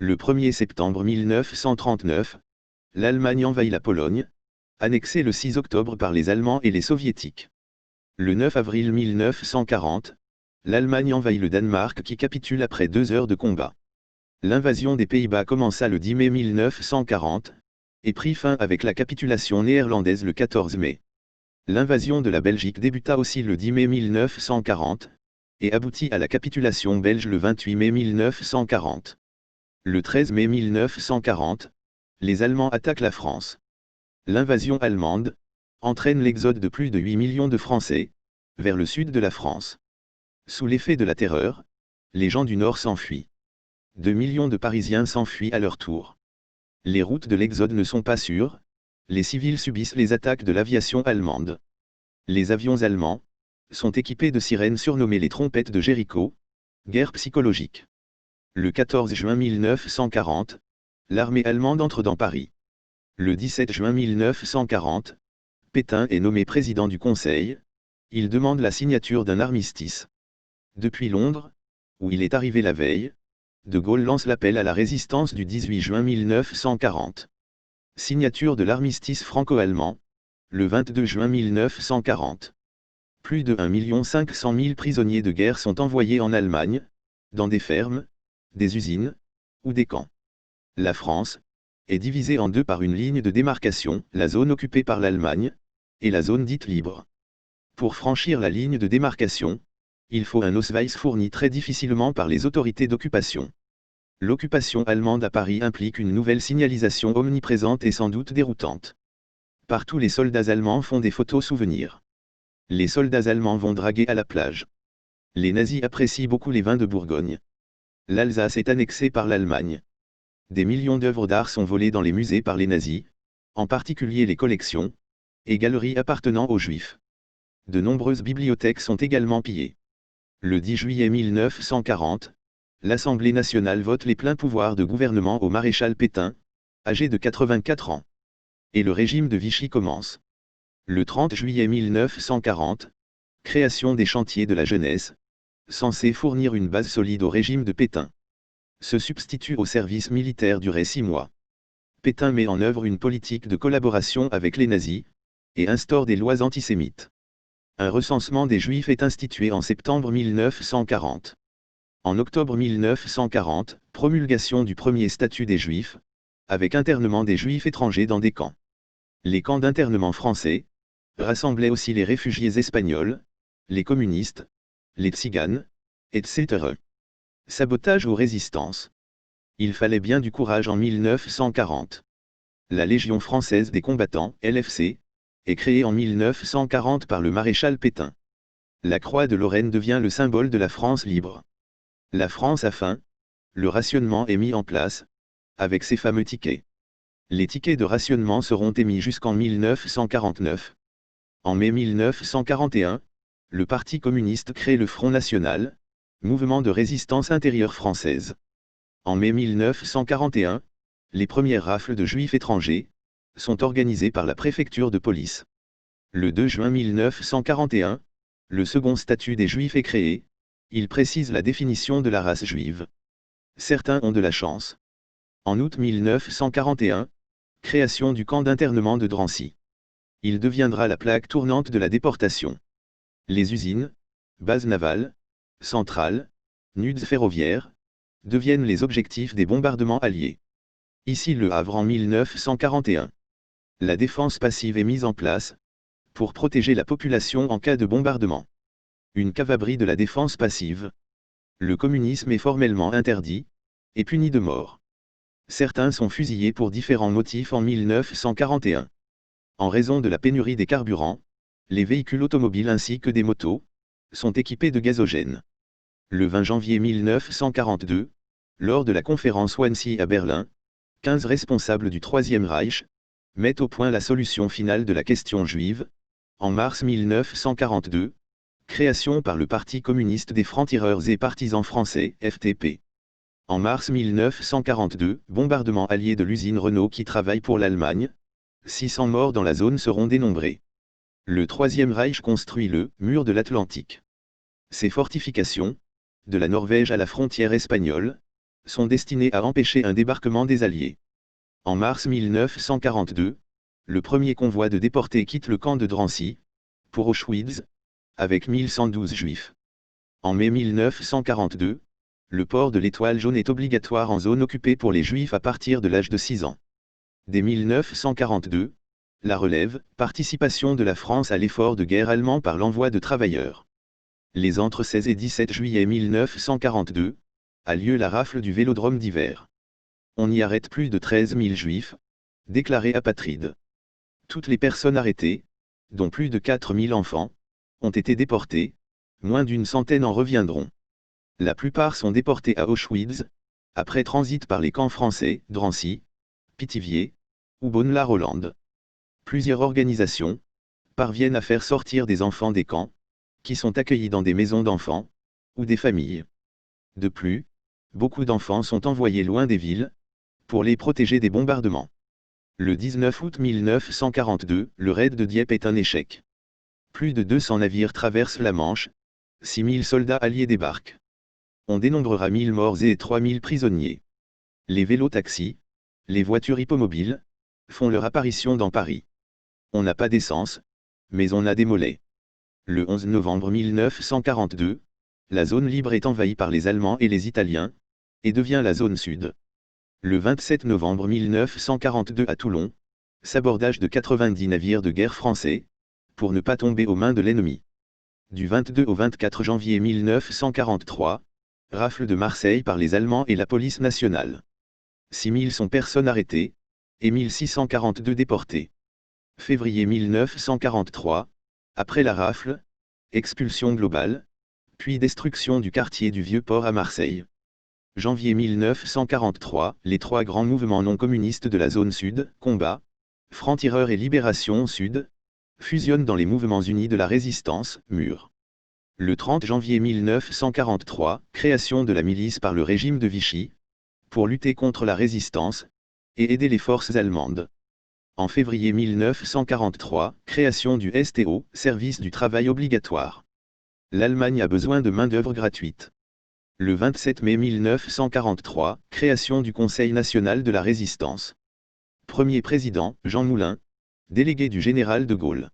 Le 1er septembre 1939, l'Allemagne envahit la Pologne, annexée le 6 octobre par les Allemands et les Soviétiques. Le 9 avril 1940, l'Allemagne envahit le Danemark qui capitule après 2 heures de combat. L'invasion des Pays-Bas commença le 10 mai 1940, et prit fin avec la capitulation néerlandaise le 14 mai. L'invasion de la Belgique débuta aussi le 10 mai 1940, et aboutit à la capitulation belge le 28 mai 1940. Le 13 mai 1940, les Allemands attaquent la France. L'invasion allemande entraîne l'exode de plus de 8 millions de Français vers le sud de la France. Sous l'effet de la terreur, les gens du Nord s'enfuient. 2 millions de Parisiens s'enfuient à leur tour. Les routes de l'exode ne sont pas sûres, les civils subissent les attaques de l'aviation allemande. Les avions allemands sont équipés de sirènes surnommées les trompettes de Jéricho, guerre psychologique. Le 14 juin 1940, l'armée allemande entre dans Paris. Le 17 juin 1940, Pétain est nommé président du Conseil, il demande la signature d'un armistice. Depuis Londres, où il est arrivé la veille, De Gaulle lance l'appel à la résistance du 18 juin 1940. Signature de l'armistice franco-allemand, le 22 juin 1940. Plus de 1 500 000 prisonniers de guerre sont envoyés en Allemagne, dans des fermes, des usines, ou des camps. La France est divisée en deux par une ligne de démarcation, la zone occupée par l'Allemagne, et la zone dite libre. Pour franchir la ligne de démarcation, il faut un Ausweis fourni très difficilement par les autorités d'occupation. L'occupation allemande à Paris implique une nouvelle signalisation omniprésente et sans doute déroutante. Partout les soldats allemands font des photos souvenirs. Les soldats allemands vont draguer à la plage. Les nazis apprécient beaucoup les vins de Bourgogne. L'Alsace est annexée par l'Allemagne. Des millions d'œuvres d'art sont volées dans les musées par les nazis, en particulier les collections et galeries appartenant aux Juifs. De nombreuses bibliothèques sont également pillées. Le 10 juillet 1940, l'Assemblée nationale vote les pleins pouvoirs de gouvernement au maréchal Pétain, âgé de 84 ans. Et le régime de Vichy commence. Le 30 juillet 1940, création des chantiers de la jeunesse, censés fournir une base solide au régime de Pétain. Se substitue au service militaire duré 6 mois. Pétain met en œuvre une politique de collaboration avec les nazis, et instaure des lois antisémites. Un recensement des Juifs est institué en septembre 1940. En octobre 1940, promulgation du premier statut des Juifs, avec internement des Juifs étrangers dans des camps. Les camps d'internement français rassemblaient aussi les réfugiés espagnols, les communistes, les tziganes, etc. Sabotage ou résistance. Il fallait bien du courage en 1940. La Légion française des combattants, LFC, est créée en 1940 par le maréchal Pétain. La croix de Lorraine devient le symbole de la France libre. La France a faim, le rationnement est mis en place, avec ses fameux tickets. Les tickets de rationnement seront émis jusqu'en 1949. En mai 1941, le Parti communiste crée le Front national, mouvement de résistance intérieure française. En mai 1941, les premières rafles de Juifs étrangers sont organisées par la préfecture de police. Le 2 juin 1941, le second statut des Juifs est créé, il précise la définition de la race juive. Certains ont de la chance. En août 1941, création du camp d'internement de Drancy. Il deviendra la plaque tournante de la déportation. Les usines, bases navales, centrales, nudes ferroviaires, deviennent les objectifs des bombardements alliés. Ici Le Havre en 1941. La défense passive est mise en place, pour protéger la population en cas de bombardement. Une cavalerie de la défense passive. Le communisme est formellement interdit, et puni de mort. Certains sont fusillés pour différents motifs en 1941. En raison de la pénurie des carburants, les véhicules automobiles ainsi que des motos sont équipés de gazogène. Le 20 janvier 1942, lors de la conférence Wannsee à Berlin, 15 responsables du Troisième Reich mettent au point la solution finale de la question juive. En mars 1942, création par le Parti communiste des francs-tireurs et partisans français, FTP. En mars 1942, bombardement allié de l'usine Renault qui travaille pour l'Allemagne. 600 morts dans la zone seront dénombrés. Le Troisième Reich construit le mur de l'Atlantique. Ces fortifications, de la Norvège à la frontière espagnole, sont destinés à empêcher un débarquement des Alliés. En mars 1942, le premier convoi de déportés quitte le camp de Drancy, pour Auschwitz, avec 1112 juifs. En mai 1942, le port de l'étoile jaune est obligatoire en zone occupée pour les juifs à partir de l'âge de 6 ans. Dès 1942, la relève, participation de la France à l'effort de guerre allemand par l'envoi de travailleurs. Les entre 16 et 17 juillet 1942, a lieu la rafle du Vélodrome d'hiver. On y arrête plus de 13 000 juifs, déclarés apatrides. Toutes les personnes arrêtées, dont plus de 4 000 enfants, ont été déportées, moins d'une centaine en reviendront. La plupart sont déportés à Auschwitz, après transit par les camps français, Drancy, Pithiviers, ou Bonne-la-Rolande. Plusieurs organisations parviennent à faire sortir des enfants des camps, qui sont accueillis dans des maisons d'enfants, ou des familles. De plus, beaucoup d'enfants sont envoyés loin des villes, pour les protéger des bombardements. Le 19 août 1942, le raid de Dieppe est un échec. Plus de 200 navires traversent la Manche, 6 000 soldats alliés débarquent. On dénombrera 1000 morts et 3000 prisonniers. Les vélos-taxis, les voitures hippomobiles, font leur apparition dans Paris. On n'a pas d'essence, mais on a des mollets. Le 11 novembre 1942, la zone libre est envahie par les Allemands et les Italiens, et devient la zone sud. Le 27 novembre 1942 à Toulon, sabordage de 90 navires de guerre français, pour ne pas tomber aux mains de l'ennemi. Du 22 au 24 janvier 1943, rafle de Marseille par les Allemands et la police nationale. 6000 sont personnes arrêtées, et 1642 déportées. Février 1943, après la rafle, expulsion globale, puis destruction du quartier du Vieux-Port à Marseille. Janvier 1943, les trois grands mouvements non communistes de la zone sud, Combat, Francs-Tireurs et Libération Sud, fusionnent dans les mouvements unis de la résistance, MUR. Le 30 janvier 1943, création de la milice par le régime de Vichy, pour lutter contre la résistance, et aider les forces allemandes. En février 1943, création du STO, service du travail obligatoire. L'Allemagne a besoin de main-d'œuvre gratuite. Le 27 mai 1943, création du Conseil national de la résistance. Premier président, Jean Moulin, délégué du général de Gaulle.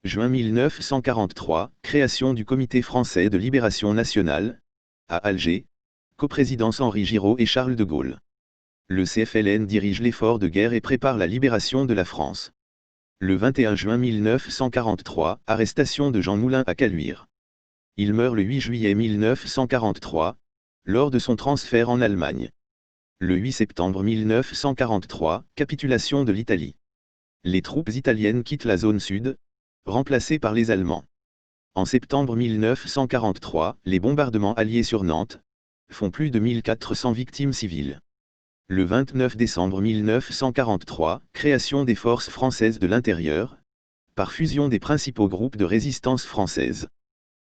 Juin 1943, création du Comité français de libération nationale, à Alger, coprésidence Henri Giraud et Charles de Gaulle. Le CFLN dirige l'effort de guerre et prépare la libération de la France. Le 21 juin 1943, arrestation de Jean Moulin à Caluire. Il meurt le 8 juillet 1943, lors de son transfert en Allemagne. Le 8 septembre 1943, capitulation de l'Italie. Les troupes italiennes quittent la zone sud, remplacées par les Allemands. En septembre 1943, les bombardements alliés sur Nantes font plus de 1400 victimes civiles. Le 29 décembre 1943, création des forces françaises de l'intérieur, par fusion des principaux groupes de résistance française.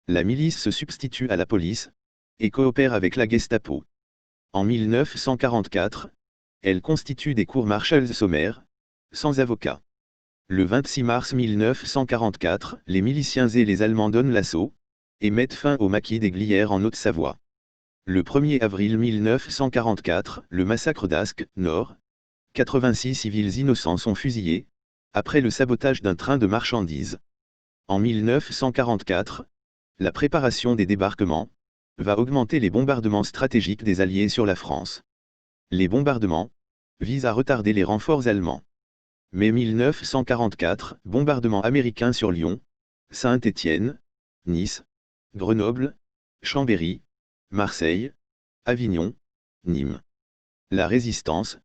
La milice se substitue à la police, et coopère avec la Gestapo. En 1944, elle constitue des cours martiales sommaires, sans avocat. Le 26 mars 1944, les miliciens et les Allemands donnent l'assaut, et mettent fin au maquis des Glières en Haute-Savoie. Le 1er avril 1944, le massacre d'Ascq, Nord. 86 civils innocents sont fusillés, après le sabotage d'un train de marchandises. En 1944, la préparation des débarquements va augmenter les bombardements stratégiques des Alliés sur la France. Les bombardements visent à retarder les renforts allemands. Mai 1944, bombardements américains sur Lyon, Saint-Étienne, Nice, Grenoble, Chambéry, Marseille, Avignon, Nîmes. La résistance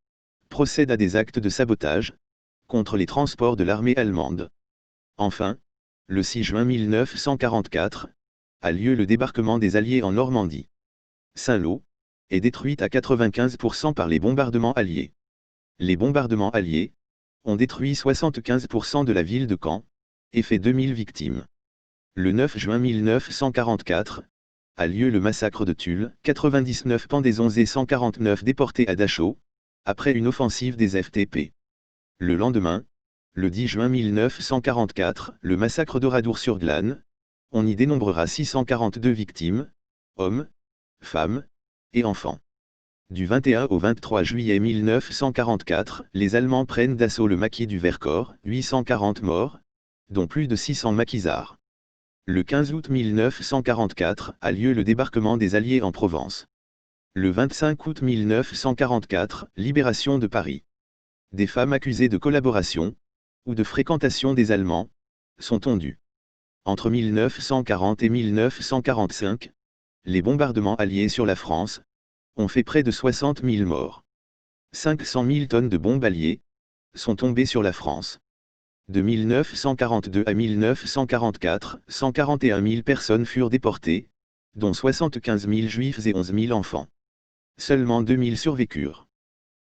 procède à des actes de sabotage contre les transports de l'armée allemande. Enfin, le 6 juin 1944, a lieu le débarquement des Alliés en Normandie. Saint-Lô est détruite à 95% par les bombardements alliés. Les bombardements alliés ont détruit 75% de la ville de Caen et fait 2000 victimes. Le 9 juin 1944, a lieu le massacre de Tulle, 99 pendaisons et 149 déportés à Dachau, après une offensive des FTP. Le lendemain, le 10 juin 1944, le massacre d'Oradour-sur-Glane, on y dénombrera 642 victimes, hommes, femmes et enfants. Du 21 au 23 juillet 1944, les Allemands prennent d'assaut le maquis du Vercors, 840 morts, dont plus de 600 maquisards. Le 15 août 1944 a lieu le débarquement des Alliés en Provence. Le 25 août 1944, libération de Paris. Des femmes accusées de collaboration, ou de fréquentation des Allemands, sont tondues. Entre 1940 et 1945, les bombardements alliés sur la France ont fait près de 60 000 morts. 500 000 tonnes de bombes alliées sont tombées sur la France. De 1942 à 1944, 141 000 personnes furent déportées, dont 75 000 juifs et 11 000 enfants. Seulement 2 000 survécurent.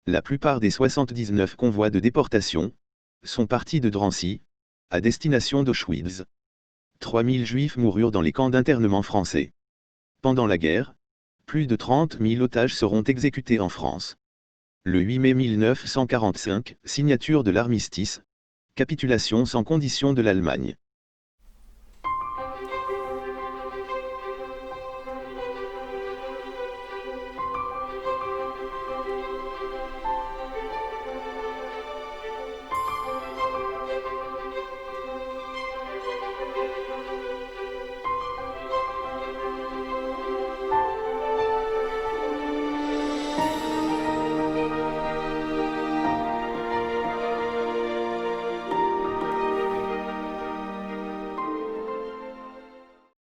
La plupart des 79 convois de déportation sont partis de Drancy, à destination d'Auschwitz. 3 000 juifs moururent dans les camps d'internement français. Pendant la guerre, plus de 30 000 otages seront exécutés en France. Le 8 mai 1945, signature de l'armistice, capitulation sans condition de l'Allemagne.